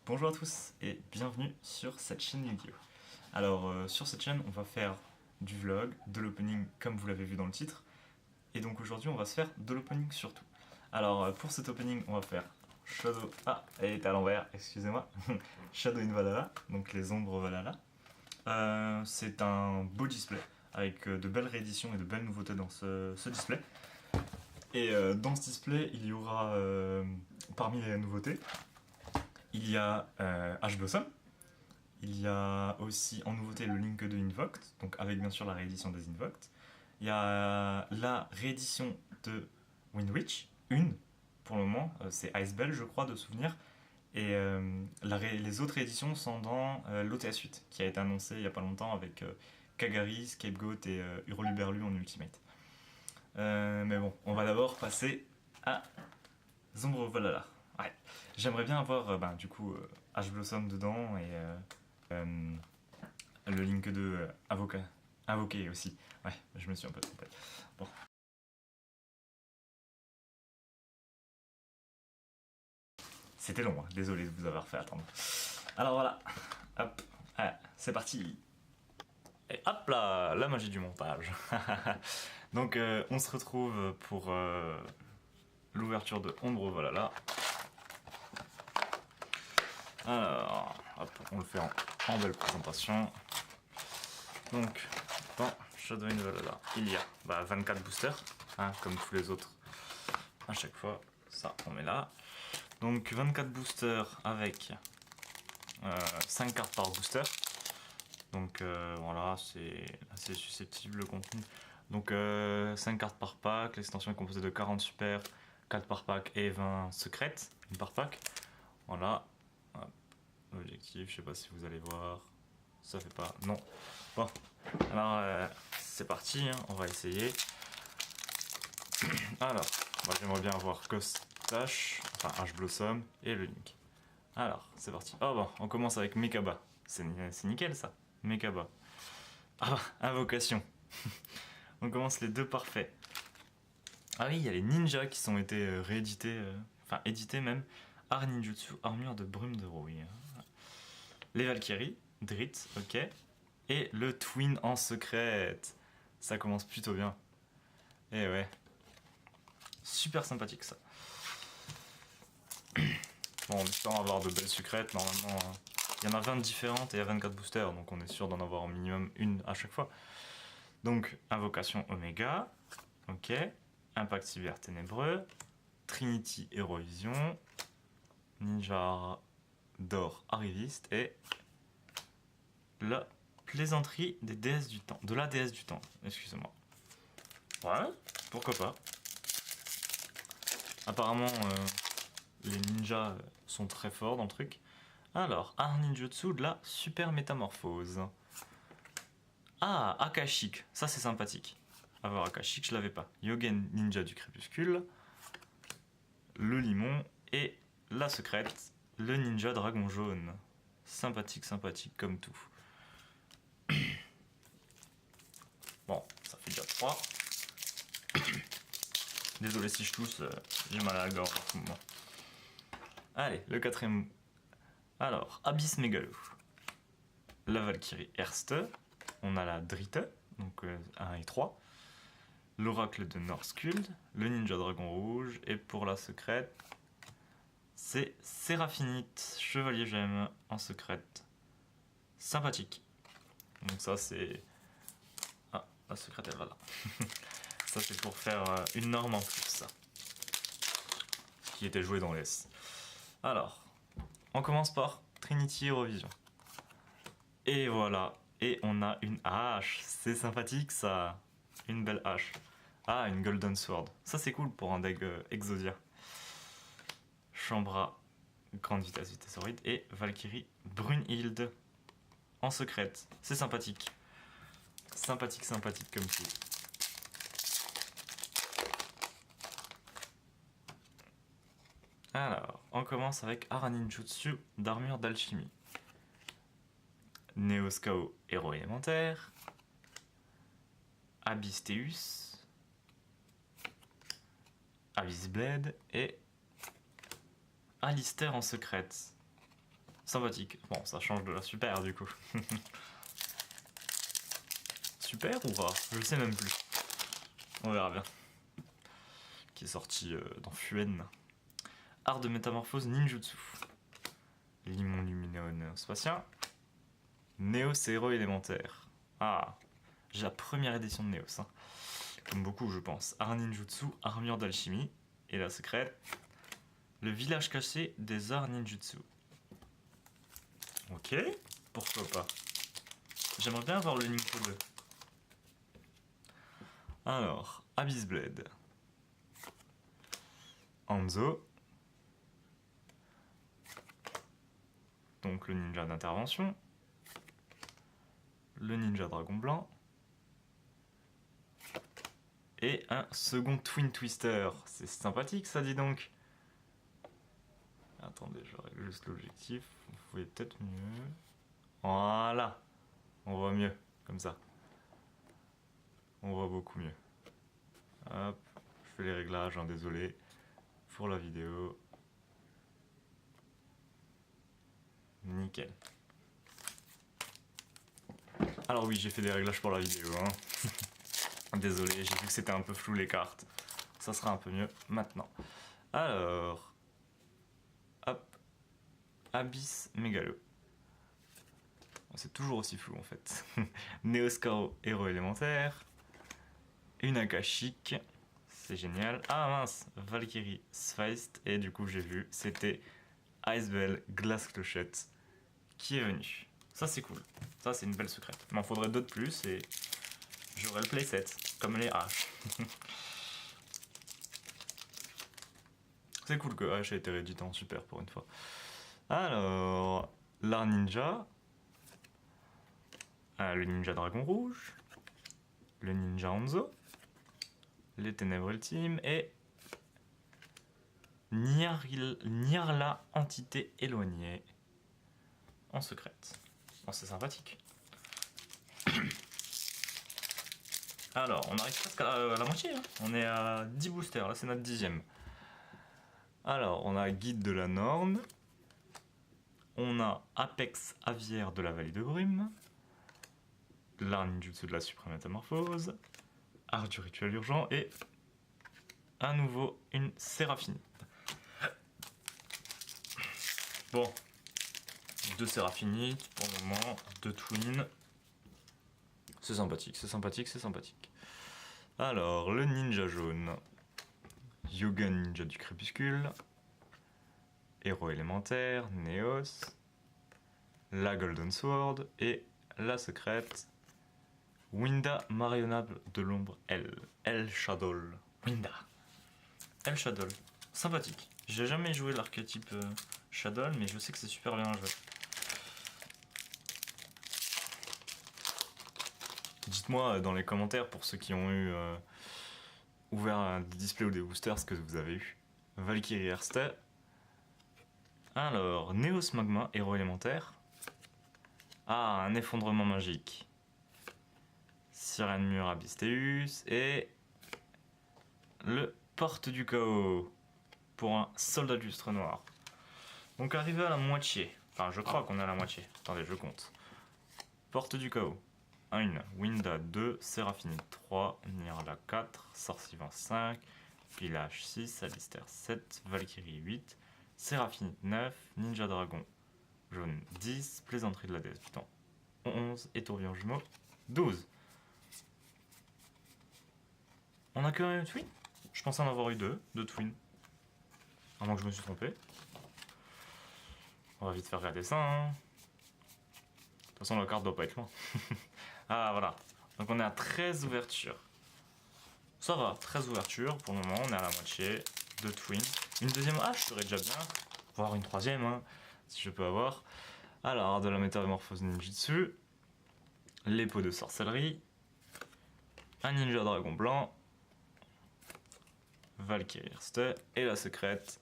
Bonjour à tous et bienvenue sur cette chaîne Yu-Gi-Oh! Alors sur cette chaîne on va faire du vlog, de l'opening comme vous l'avez vu dans le titre, et donc aujourd'hui on va se faire de l'opening surtout. Alors pour cet opening on va faire Shadow... Ah, elle est à l'envers, excusez-moi. Shadow in Valhalla, donc les ombres Valhalla. C'est un beau display avec de belles rééditions et de belles nouveautés dans ce display. Et dans ce display il y aura parmi les nouveautés, il y a Ash Blossom. Il y a aussi en nouveauté le Link de Invoked, donc avec bien sûr la réédition des Invoked. Il y a la réédition de Wind Witch, une pour le moment, c'est Icebell je crois de souvenir. Et les autres rééditions sont dans l'OTS 8, qui a été annoncé il n'y a pas longtemps avec Kagari, Scapegoat et Hurluberlu en Ultimate. Mais bon, on va d'abord passer à Zombro Valhalla. Ouais. J'aimerais bien avoir du coup Ash Blossom dedans et le Link de Invoqué aussi. Ouais, je me suis un peu trompé. Bon. C'était long, hein. Désolé de vous avoir fait attendre. Alors voilà, hop, ouais, c'est parti. Et hop là, la magie du montage. Donc on se retrouve pour l'ouverture de Ombre Valhalla. Alors, hop, on le fait en belle présentation. Donc, dans Shadow in Valhalla, il y a 24 boosters, hein, comme tous les autres. À chaque fois, ça, on met là. Donc, 24 boosters avec 5 cartes par booster. Donc, voilà, c'est assez susceptible le contenu. Donc, 5 cartes par pack. L'extension est composée de 40 super, 4 par pack et 20 secrètes, une par pack. Voilà. L'objectif, je sais pas si vous allez voir. Ça fait pas. Non. Bon. Alors, c'est parti, hein, on va essayer. Alors, moi j'aimerais bien avoir Ghost Dash, enfin Ash Blossom et le Link. Alors, c'est parti. Oh bon, on commence avec Mekaba. C'est nickel ça. Mekaba. Ah, invocation. On commence les deux parfaits. Ah oui, il y a les ninjas qui sont été réédités, enfin édités même. Art Ninjutsu, armure de brume de rouille. Les Valkyries, Drit, ok. Et le Twin en secrète. Ça commence plutôt bien. Et ouais. Super sympathique ça. Bon, en espérant avoir de belles secrètes, normalement, il y en a 20 différentes et il y a 24 boosters, donc on est sûr d'en avoir au minimum une à chaque fois. Donc, Invocation Oméga, ok. Impact Cyber Ténébreux, Trinity Hérovision, Ninja d'or Arriviste et la plaisanterie des déesses du temps. De la déesse du temps, excusez-moi. Ouais, pourquoi pas. Apparemment, les ninjas sont très forts dans le truc. Alors, Art Ninjutsu de la super métamorphose. Ah, Akashic, ça c'est sympathique. Avoir Akashic, je l'avais pas. Yogen Ninja du crépuscule, le limon et la secrète, le ninja dragon jaune. Sympathique, sympathique comme tout. Bon, ça fait déjà 3. Désolé si je tousse, j'ai mal à la gorge en ce moment. Allez, le quatrième. Alors, Abyss Megalo. La Valkyrie Erste. On a la Drite, donc 1 et 3. L'Oracle de Norskuld. Le Ninja Dragon Rouge. Et pour la secrète, c'est Séraphinite, Chevalier Gemme en secrète. Sympathique. Donc ça c'est... Ah, la secrète elle va là. Ça c'est pour faire une norme en plus, ça. Qui était joué dans l'S. Alors, on commence par Trinity Eurovision. Et voilà. Et on a une hache. C'est sympathique ça. Une belle hache. Ah, une Golden Sword. Ça c'est cool pour un deck Exodia. Chambra, grande vitesse, vitesse horride. Et Valkyrie Brunhilde en secrète. C'est sympathique. Sympathique, sympathique comme tout. Alors, on commence avec Art Ninjutsu d'armure d'alchimie. Neoscao, héros élémentaire. Abyssteus. Abyss Blade et Alistair en secrète. sympathique. Bon, ça change de la super du coup. Super ou rare? Je sais même plus. On verra bien. Qui est sorti dans Fuen. Art de métamorphose ninjutsu. Limon lumineux néospatien. Néos héros élémentaire. Ah, j'ai la première édition de Néos. Hein. Comme beaucoup, je pense. Art ninjutsu, armure d'alchimie. Et la secrète. Le village caché des arts ninjutsu. Ok, pourquoi pas. J'aimerais bien avoir le Ninko 2. Alors, Abyss Blade. Hanzo. Donc le ninja d'intervention. Le ninja dragon blanc. Et un second Twin Twister. C'est sympathique ça, dis donc. Attendez, je règle juste l'objectif. Vous pouvez peut-être mieux. Voilà. On voit mieux, comme ça. On voit beaucoup mieux. Hop, je fais les réglages, hein, désolé pour la vidéo. Nickel. Alors oui, j'ai fait des réglages pour la vidéo. Hein. Désolé, j'ai vu que c'était un peu flou les cartes. Ça sera un peu mieux maintenant. Alors, hop, Abyss Mégalo. C'est toujours aussi flou en fait. Neoscaro, héros élémentaire. Une Akashic. C'est génial. Ah mince, Valkyrie Sfeist. Et du coup, j'ai vu, c'était Icebell Glace Clochette qui est venu. Ça, c'est cool. Ça, c'est une belle secrète. Il m'en faudrait deux de plus et j'aurai le playset, comme les haches. C'est cool que H ait été réédité en super pour une fois. Alors, l'art ninja. Le ninja dragon rouge. Le ninja Hanzo. Les ténèbres ultimes. Et Nyarla entité éloignée. En secrète. Bon, c'est sympathique. Alors, on arrive presque à la moitié. Hein. On est à 10 boosters. Là, c'est notre 10e. Alors, on a Guide de la Norne. On a Apex Aviaire de la Vallée de Brume. L'art ninjutsu de la suprême métamorphose. Art du rituel urgent. Et à nouveau une Séraphine. Bon. 2 Séraphinites pour le moment. 2 Twins. C'est sympathique, c'est sympathique, c'est sympathique. Alors, le ninja jaune. Yoga ninja du crépuscule. Héros élémentaire, Néos, la Golden Sword et la secrète Winda marionnable de l'ombre El Shadow. Winda. El Shadow. Sympathique. J'ai jamais joué l'archétype Shadow, mais je sais que c'est super bien joué. Dites-moi dans les commentaires pour ceux qui ont eu ouvert un display ou des boosters ce que vous avez eu. Valkyrie Erste. Alors, Néos Magma, héros élémentaire. Ah, un effondrement magique. Sirène Mur Abystéus. Et le Porte du Chaos. Pour un soldat lustre noir. Donc arrivé à la moitié. Enfin, je crois qu'on est à la moitié. Attendez, je compte. Porte du Chaos. 1, Winda 2, Séraphine 3, Nirla 4, Sorcivan 5, Village 6, Alistair 7, Valkyrie 8, Séraphine 9, Ninja Dragon jaune 10, Plaisanterie de la déesse du temps 11 et Tourbillon jumeau 12. On a que un twin? Je pensais en avoir eu deux twins. À moins que je me suis trompé. On va vite faire regarder ça. Hein. De toute façon, la carte doit pas être loin. Ah voilà. Donc on est à 13 ouvertures. Ça va, 13 ouvertures. Pour le moment, on est à la moitié. 2 twins. Une deuxième hache serait déjà bien. Voire une troisième, hein, si je peux avoir. Alors, de la métamorphose ninjutsu. Les pots de sorcellerie. Un ninja dragon blanc. Valkyrie Erste. Et la secrète.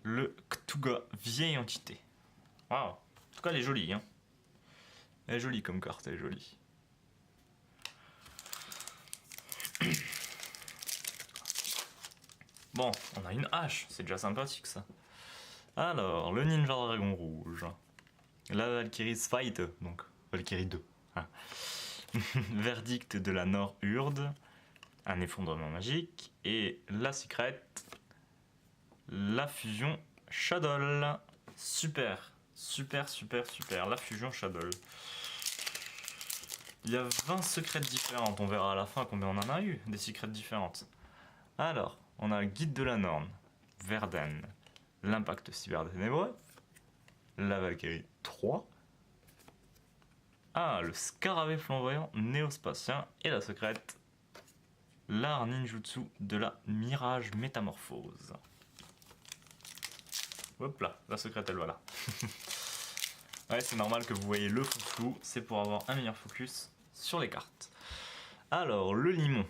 Le Ktuga vieille entité. Waouh. En tout cas, elle est jolie, hein. Elle est jolie comme carte, elle est jolie. Bon, on a une hache, c'est déjà sympathique ça. Alors, le Ninja Dragon Rouge. La Valkyrie's Fight, donc Valkyrie 2. Hein. Verdict de la Nord-Urde. Un effondrement magique. Et la Secret. La fusion Shadow. Super, super, super, super. La fusion Shadow. Il y a 20 secrets différentes. On verra à la fin combien on en a eu, des secrets différentes. Alors, on a le Guide de la Norne, Verden, l'Impact Cyberténébreux, la Valkyrie 3. Ah, le Scarabée Flamboyant Néospatien et la secrète, l'art ninjutsu de la Mirage Métamorphose. Hop là, la secrète elle va là. Ouais, c'est normal que vous voyez le fond flou, c'est pour avoir un meilleur focus sur les cartes. Alors, le limon.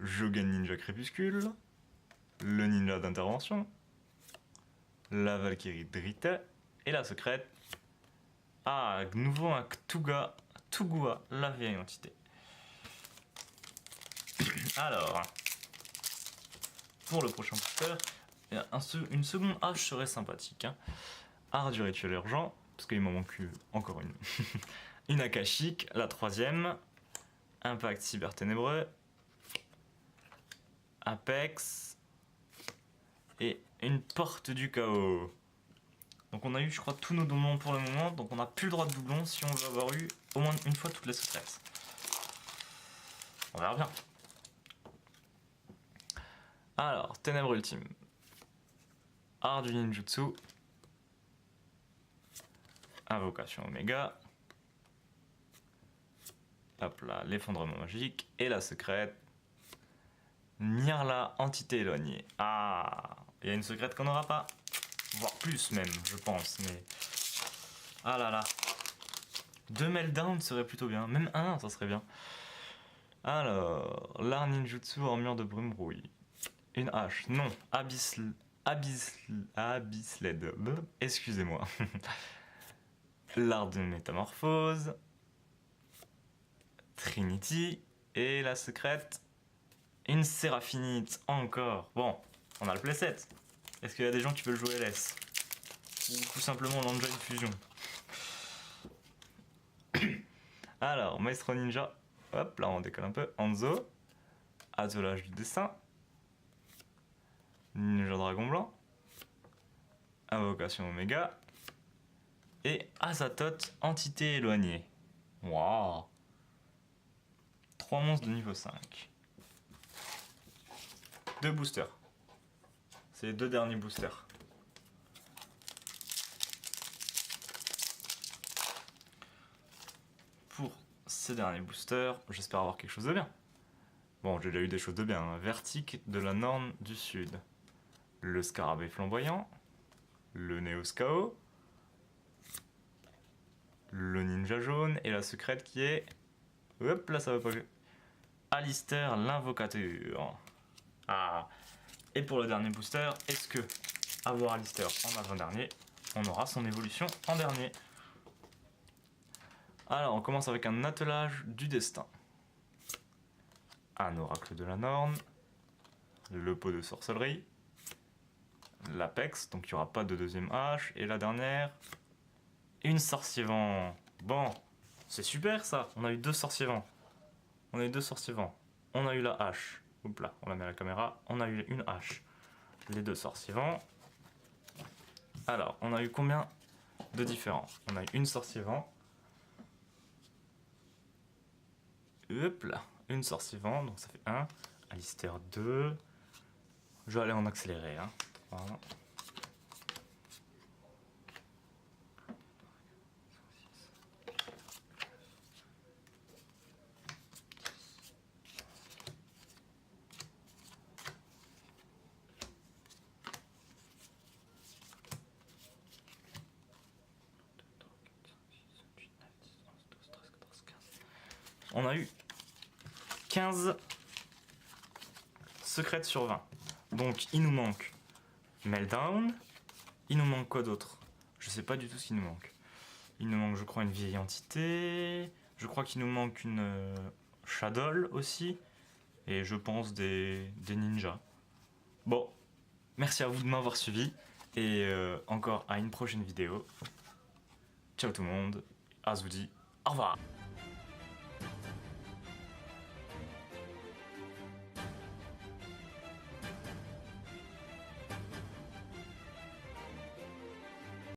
Jogen Ninja Crépuscule, le ninja d'intervention, la Valkyrie Drita et la secrète. Ah, nouveau un Tugua, la vieille entité. Alors, pour le prochain booster, une seconde hache serait sympathique. Hein. Art du rituel urgent, parce qu'il m'en manque encore une. Une akashique, la troisième. Impact cyberténébreux. Apex. Et une porte du chaos. Donc on a eu, je crois, tous nos doublons pour le moment. Donc on n'a plus le droit de doublon si on veut avoir eu au moins une fois toutes les secrètes. On verra bien. Alors, Ténèbres Ultime. Art du ninjutsu. Invocation Oméga. Hop là, l'effondrement magique. Et la secrète. Myrla, entité éloignée. Ah, il y a une secrète qu'on n'aura pas. Voire plus même, je pense. Mais. Ah là là. 2 meltdowns serait plutôt bien. Même un, ça serait bien. Alors, l'art ninjutsu en mur de brume brouille. Une hache. Non, Abyss-led. Excusez-moi. L'art de métamorphose. Trinity. Et la secrète. Une Séraphinite. Encore. Bon, on a le playset. Est-ce qu'il y a des gens qui veulent jouer LS? Ou tout simplement l'Engine Fusion. Alors, Maestro Ninja. Hop, là on décolle un peu. Hanzo. Attelage du dessin. Ninja Dragon Blanc. Invocation Oméga. Et Azathoth, entité éloignée. Waouh. 3 monstres de niveau 5. 2 boosters. C'est les 2 derniers boosters. Pour ces derniers boosters, j'espère avoir quelque chose de bien. Bon, j'ai déjà eu des choses de bien. Hein. Vertic de la Norne du Sud. Le Scarabée Flamboyant. Le Néoscao. Le Ninja Jaune. Et la secrète qui est... Hop là, ça va pas mieux. Alistair l'Invocateur. Ah. Et pour le dernier booster, est-ce que avoir Alistair en avant-dernier, on aura son évolution en dernier? Alors, on commence avec un attelage du destin. Un oracle de la Norne. Le pot de sorcellerie. L'Apex, donc il n'y aura pas de deuxième hache. Et la dernière, une sorcier vent. Bon, c'est super ça. On a eu 2 sorciers vents. On a eu 2 sorciers vents. On a eu la hache. Oups là, on la met à la caméra. On a eu une hache. Les 2 sorciers vents. Alors, on a eu combien de différents? On a eu une sorcier vent. Hop là, une sorcier vent, donc ça fait 1. Alistair 2. Je vais aller en accéléré. Hein. Voilà. On a eu 15 secrètes sur 20. Donc il nous manque Meltdown. Il nous manque quoi d'autre? Je sais pas du tout ce qu'il nous manque. Il nous manque, je crois, une vieille entité. Je crois qu'il nous manque une Shadow aussi. Et je pense des ninjas. Bon, merci à vous de m'avoir suivi. Et encore à une prochaine vidéo. Ciao tout le monde, Azoudi, au revoir.